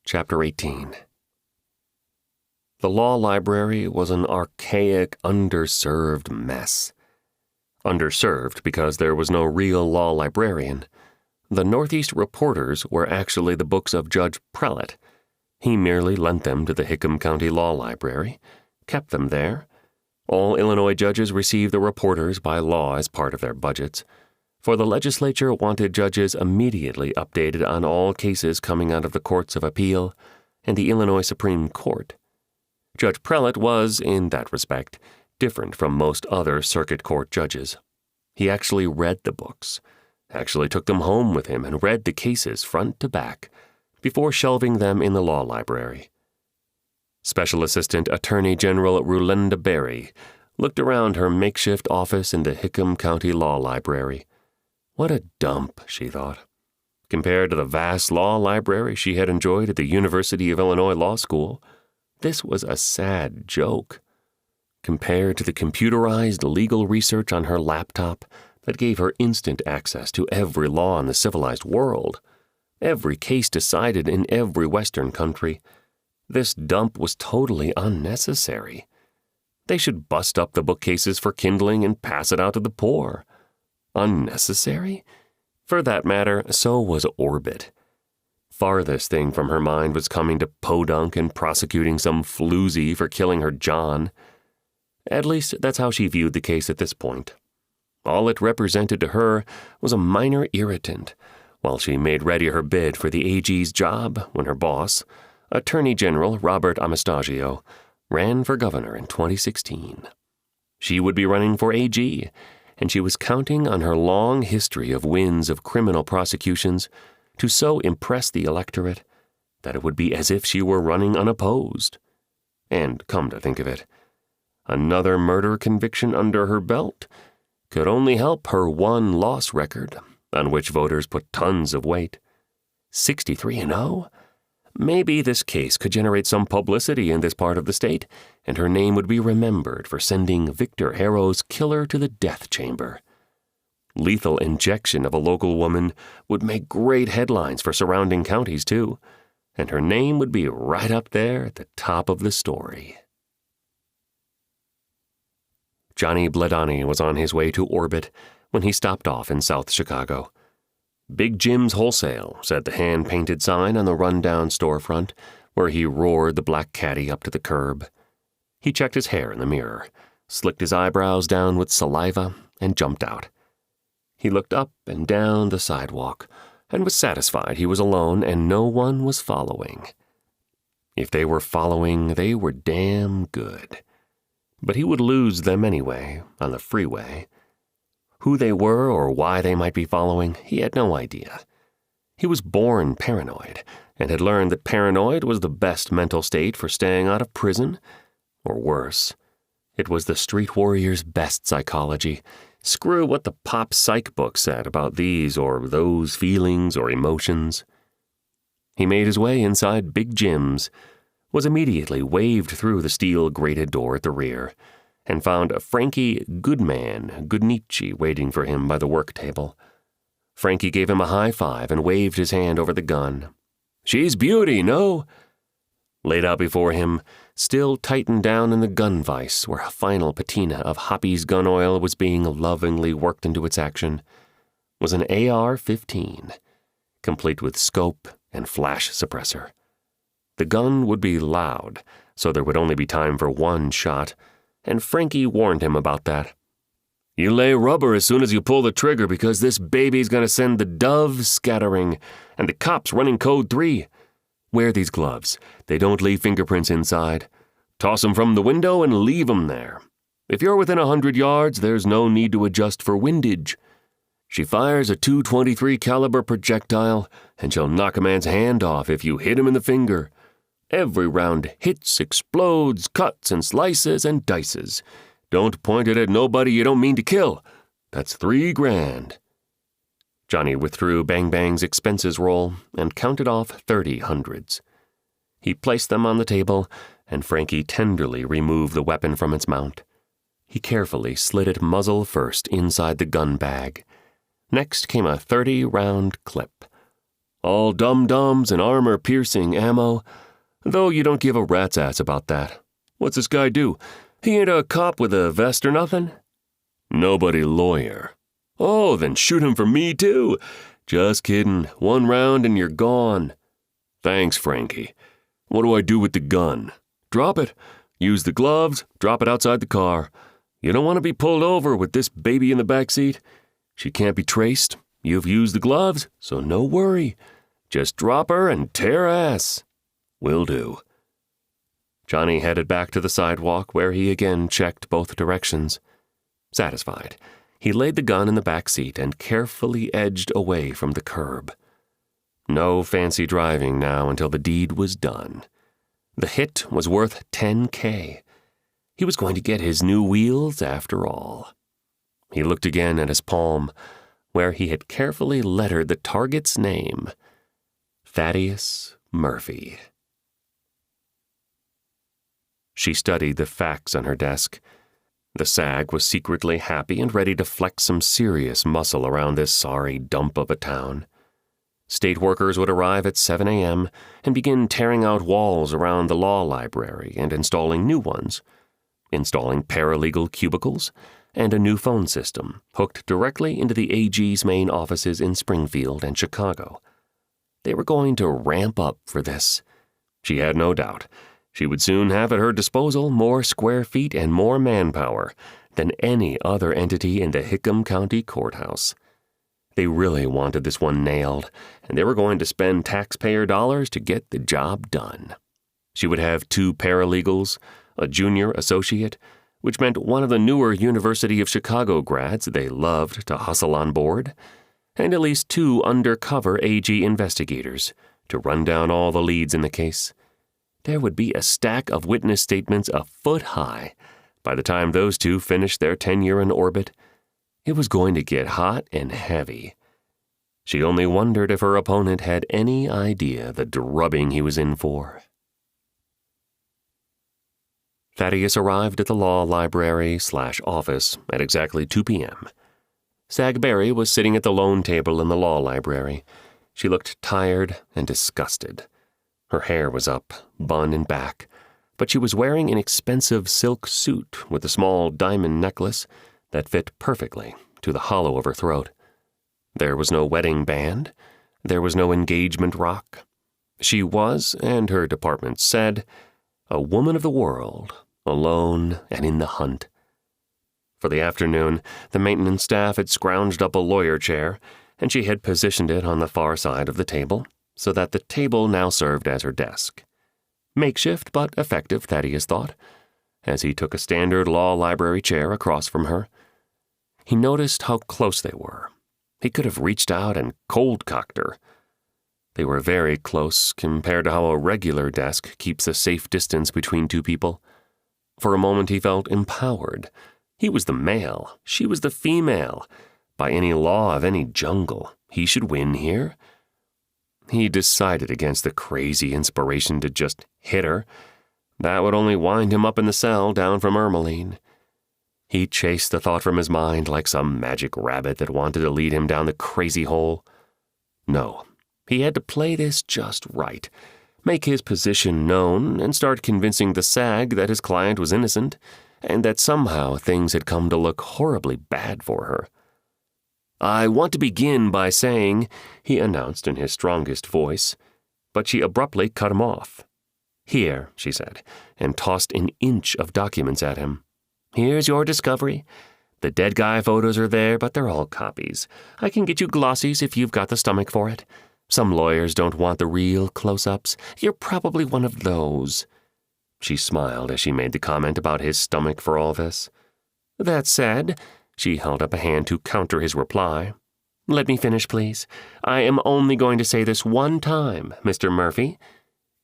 Chapter 18. The law library was an archaic, underserved mess. Underserved because there was no real law librarian. The Northeast reporters were actually the books of Judge Prelate. He merely lent them to the Hickam County Law Library, kept them there. All Illinois judges received the reporters by law as part of their budgets, for the legislature wanted judges immediately updated on all cases coming out of the Courts of Appeal and the Illinois Supreme Court. Judge Prelate was, in that respect, different from most other circuit court judges. He actually read the books, actually took them home with him and read the cases front to back before shelving them in the law library. Special Assistant Attorney General Rulinda Berry looked around her makeshift office in the Hickam County Law Library. What a dump, she thought. Compared to the vast law library she had enjoyed at the University of Illinois Law School, this was a sad joke. Compared to the computerized legal research on her laptop that gave her instant access to every law in the civilized world, every case decided in every Western country, this dump was totally unnecessary. They should bust up the bookcases for kindling and pass it out to the poor. Unnecessary? For that matter, so was Orbit. Farthest thing from her mind was coming to podunk and prosecuting some floozy for killing her John. At least that's how she viewed the case at this point. All it represented to her was a minor irritant, while she made ready her bid for the AG's job when her boss, Attorney General Robert Anastasio, ran for governor in 2016. She would be running for AG, and she was counting on her long history of wins of criminal prosecutions to so impress the electorate that it would be as if she were running unopposed. And come to think of it, another murder conviction under her belt could only help her one-loss record, on which voters put tons of weight. 63-0? Maybe this case could generate some publicity in this part of the state, and her name would be remembered for sending Victor Harrow's killer to the death chamber. Lethal injection of a local woman would make great headlines for surrounding counties, too, and her name would be right up there at the top of the story. Johnny Bledani was on his way to Orbit when he stopped off in South Chicago. Big Jim's Wholesale, said the hand-painted sign on the run-down storefront, where he roared the black caddy up to the curb. He checked his hair in the mirror, slicked his eyebrows down with saliva, and jumped out. He looked up and down the sidewalk, and was satisfied he was alone and no one was following. If they were following, they were damn good. But he would lose them anyway, on the freeway. Who they were or why they might be following, he had no idea. He was born paranoid, and had learned that paranoid was the best mental state for staying out of prison, or worse. It was the street warrior's best psychology. Screw what the pop psych book said about these or those feelings or emotions. He made his way inside Big Jim's, was immediately waved through the steel-grated door at the rear, and found Frankie Goodnichi waiting for him by the work table. Frankie gave him a high five and waved his hand over the gun. "She's beauty, no?" Laid out before him, still tightened down in the gun vise where a final patina of Hoppy's gun oil was being lovingly worked into its action, was an AR-15, complete with scope and flash suppressor. The gun would be loud, so there would only be time for one shot, and Frankie warned him about that. "You lay rubber as soon as you pull the trigger because this baby's gonna send the doves scattering, and the cops running code 3. Wear these gloves. They don't leave fingerprints inside. Toss 'em from the window and leave 'em there. If you're within 100 yards, there's no need to adjust for windage. She fires a .223 caliber projectile, and she'll knock a man's hand off if you hit him in the finger. Every round hits, explodes, cuts and slices and dices. Don't point it at nobody you don't mean to kill. That's $3,000. Johnny withdrew Bang Bang's expenses roll and counted off 30 hundreds. He placed them on the table, and Frankie tenderly removed the weapon from its mount. He carefully slid it muzzle first inside the gun bag. Next came a 30-round clip. All dum-dums and armor-piercing ammo, though you don't give a rat's ass about that. What's this guy do? He ain't a cop with a vest or nothing? Nobody lawyer. Oh, then shoot him for me too. Just kidding. 1 round and you're gone. Thanks, Frankie. What do I do with the gun? Drop it. Use the gloves, drop it outside the car. You don't want to be pulled over with this baby in the backseat. She can't be traced. You've used the gloves, so no worry. Just drop her and tear ass. Will do. Johnny headed back to the sidewalk where he again checked both directions. Satisfied, he laid the gun in the back seat and carefully edged away from the curb. No fancy driving now until the deed was done. The hit was worth $10,000. He was going to get his new wheels after all. He looked again at his palm, where he had carefully lettered the target's name, Thaddeus Murfee. She studied the facts on her desk. The SAG was secretly happy and ready to flex some serious muscle around this sorry dump of a town. State workers would arrive at 7 a.m. and begin tearing out walls around the law library and installing new ones, installing paralegal cubicles, and a new phone system hooked directly into the AG's main offices in Springfield and Chicago. They were going to ramp up for this. She had no doubt. She would soon have at her disposal more square feet and more manpower than any other entity in the Hickam County Courthouse. They really wanted this one nailed, and they were going to spend taxpayer dollars to get the job done. She would have 2 paralegals, a junior associate, which meant one of the newer University of Chicago grads they loved to hustle on board, and at least 2 undercover AG investigators to run down all the leads in the case. There would be a stack of witness statements a foot high by the time those 2 finished their tenure in orbit. It was going to get hot and heavy. She only wondered if her opponent had any idea the drubbing he was in for. Thaddeus arrived at the law library/office at exactly 2 p.m. Sag Berry was sitting at the lone table in the law library. She looked tired and disgusted. Her hair was up, bun and back, but she was wearing an expensive silk suit with a small diamond necklace that fit perfectly to the hollow of her throat. There was no wedding band. There was no engagement rock. She was, and her department said, a woman of the world, alone and in the hunt. For the afternoon, the maintenance staff had scrounged up a lawyer chair, and she had positioned it on the far side of the table, so that the table now served as her desk. Makeshift but effective, Thaddeus thought, as he took a standard law library chair across from her. He noticed how close they were. He could have reached out and cold-cocked her. They were very close compared to how a regular desk keeps a safe distance between 2 people. For a moment he felt empowered. He was the male, she was the female. By any law of any jungle, he should win here. He decided against the crazy inspiration to just hit her. That would only wind him up in the cell down from Ermeline. He chased the thought from his mind like some magic rabbit that wanted to lead him down the crazy hole. No, he had to play this just right, make his position known, and start convincing the SAG that his client was innocent, and that somehow things had come to look horribly bad for her. "I want to begin by saying," he announced in his strongest voice, but she abruptly cut him off. "Here," she said, and tossed an inch of documents at him. "Here's your discovery. The dead guy photos are there, but they're all copies. I can get you glossies if you've got the stomach for it. Some lawyers don't want the real close-ups. You're probably one of those." She smiled as she made the comment about his stomach for all this. "That said," she held up a hand to counter his reply. "Let me finish, please. I am only going to say this one time, Mr. Murphy."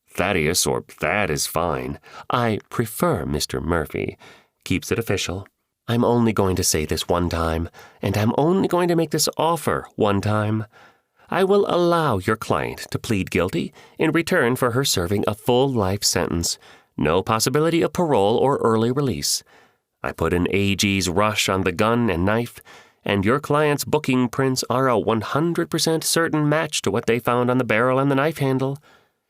"Thaddeus or Thad is fine." "I prefer Mr. Murphy. Keeps it official. I'm only going to say this one time, and I'm only going to make this offer one time. I will allow your client to plead guilty in return for her serving a full life sentence. No possibility of parole or early release. I put an AG's rush on the gun and knife, and your client's booking prints are a 100% certain match to what they found on the barrel and the knife handle.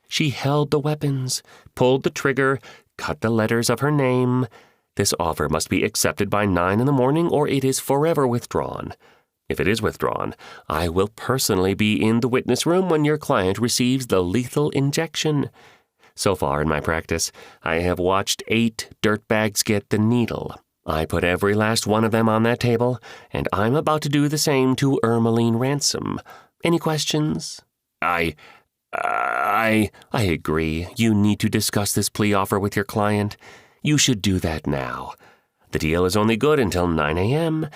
She held the weapons, pulled the trigger, cut the letters of her name. This offer must be accepted by 9 in the morning or it is forever withdrawn. If it is withdrawn, I will personally be in the witness room when your client receives the lethal injection. So far in my practice, I have watched 8 dirtbags get the needle. I put every last one of them on that table, and I'm about to do the same to Ermeline Ransom. Any questions? I agree. You need to discuss this plea offer with your client. You should do that now. The deal is only good until 9 a.m.,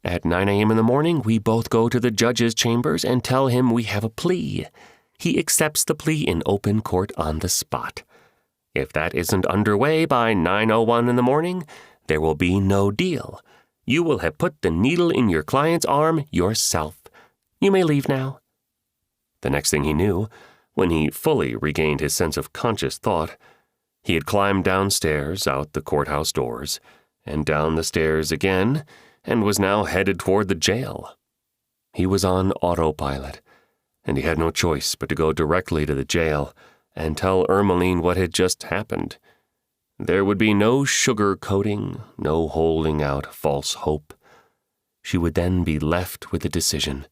At 9 a.m. in the morning, we both go to the judge's chambers and tell him we have a plea. He accepts the plea in open court on the spot. If that isn't underway by 9:01 in the morning, there will be no deal. You will have put the needle in your client's arm yourself. You may leave now. The next thing he knew, when he fully regained his sense of conscious thought, he had climbed downstairs out the courthouse doors and down the stairs again, and was now headed toward the jail. He was on autopilot, and he had no choice but to go directly to the jail and tell Ermeline what had just happened. There would be no sugar-coating, no holding out false hope. She would then be left with a decision: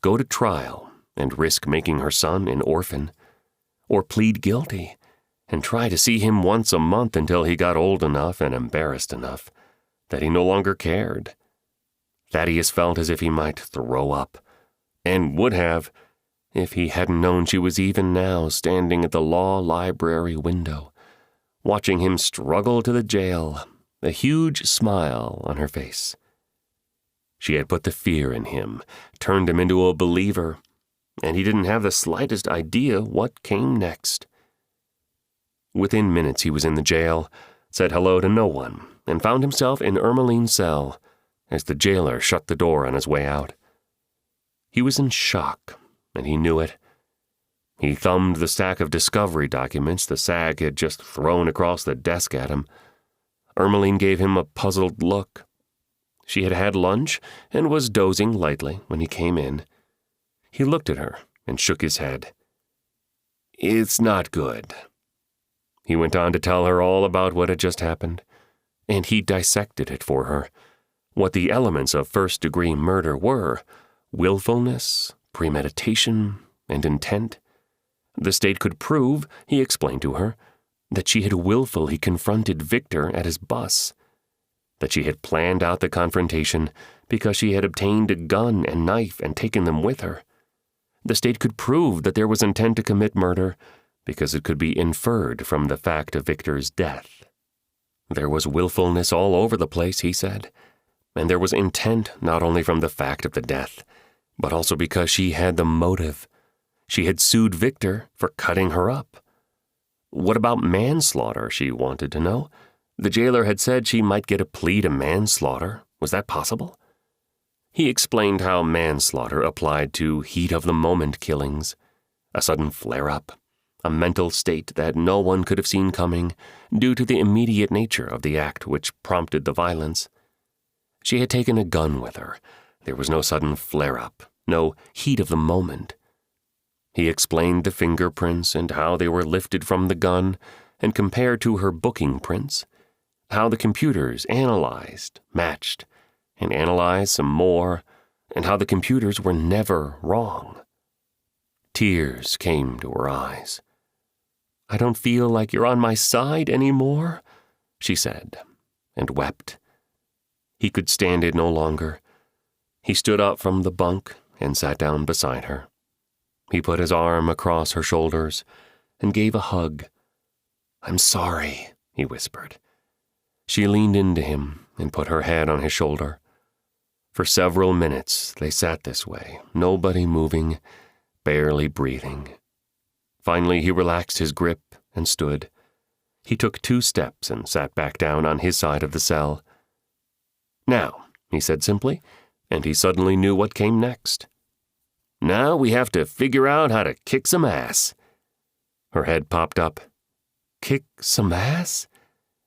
go to trial and risk making her son an orphan, or plead guilty and try to see him once a month until he got old enough and embarrassed enough that he no longer cared. Thaddeus felt as if he might throw up, and would have, if he hadn't known she was even now standing at the law library window, watching him struggle to the jail, a huge smile on her face. She had put the fear in him, turned him into a believer, and he didn't have the slightest idea what came next. Within minutes he was in the jail, said hello to no one, and found himself in Ermeline's cell as the jailer shut the door on his way out. He was in shock, and he knew it. He thumbed the stack of discovery documents the SAG had just thrown across the desk at him. Ermeline gave him a puzzled look. She had had lunch and was dozing lightly when he came in. He looked at her and shook his head. "It's not good." He went on to tell her all about what had just happened, and he dissected it for her. What the elements of first-degree murder were: willfulness, premeditation, and intent. The state could prove, he explained to her, that she had willfully confronted Victor at his bus, that she had planned out the confrontation because she had obtained a gun and knife and taken them with her. The state could prove that there was intent to commit murder because it could be inferred from the fact of Victor's death. There was willfulness all over the place, he said, and there was intent not only from the fact of the death, but also because she had the motive. She had sued Victor for cutting her up. What about manslaughter, she wanted to know. The jailer had said she might get a plea to manslaughter. Was that possible? He explained how manslaughter applied to heat-of-the-moment killings, a sudden flare-up, a mental state that no one could have seen coming due to the immediate nature of the act which prompted the violence. She had taken a gun with her. There was no sudden flare-up, no heat of the moment. He explained the fingerprints and how they were lifted from the gun and compared to her booking prints, how the computers analyzed, matched, and analyzed some more, and how the computers were never wrong. Tears came to her eyes. "I don't feel like you're on my side anymore," she said, and wept. He could stand it no longer. He stood up from the bunk and sat down beside her. He put his arm across her shoulders and gave a hug. "I'm sorry," he whispered. She leaned into him and put her head on his shoulder. For several minutes they sat this way, nobody moving, barely breathing. Finally he relaxed his grip and stood. He took 2 steps and sat back down on his side of the cell. "Now," he said simply, and he suddenly knew what came next. "Now we have to figure out how to kick some ass." Her head popped up. "Kick some ass?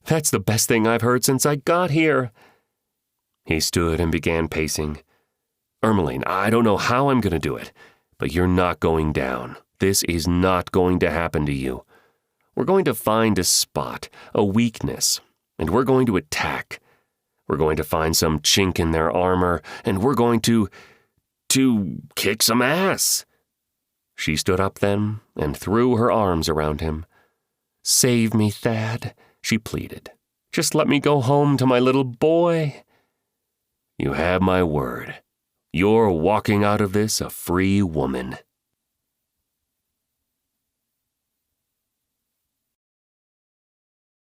That's the best thing I've heard since I got here." He stood and began pacing. "Ermeline, I don't know how I'm going to do it, but you're not going down. This is not going to happen to you. We're going to find a spot, a weakness, and we're going to attack. We're going to find some chink in their armor, and we're going to kick some ass." She stood up then and threw her arms around him. "Save me, Thad," she pleaded. "Just let me go home to my little boy." "You have my word. You're walking out of this a free woman."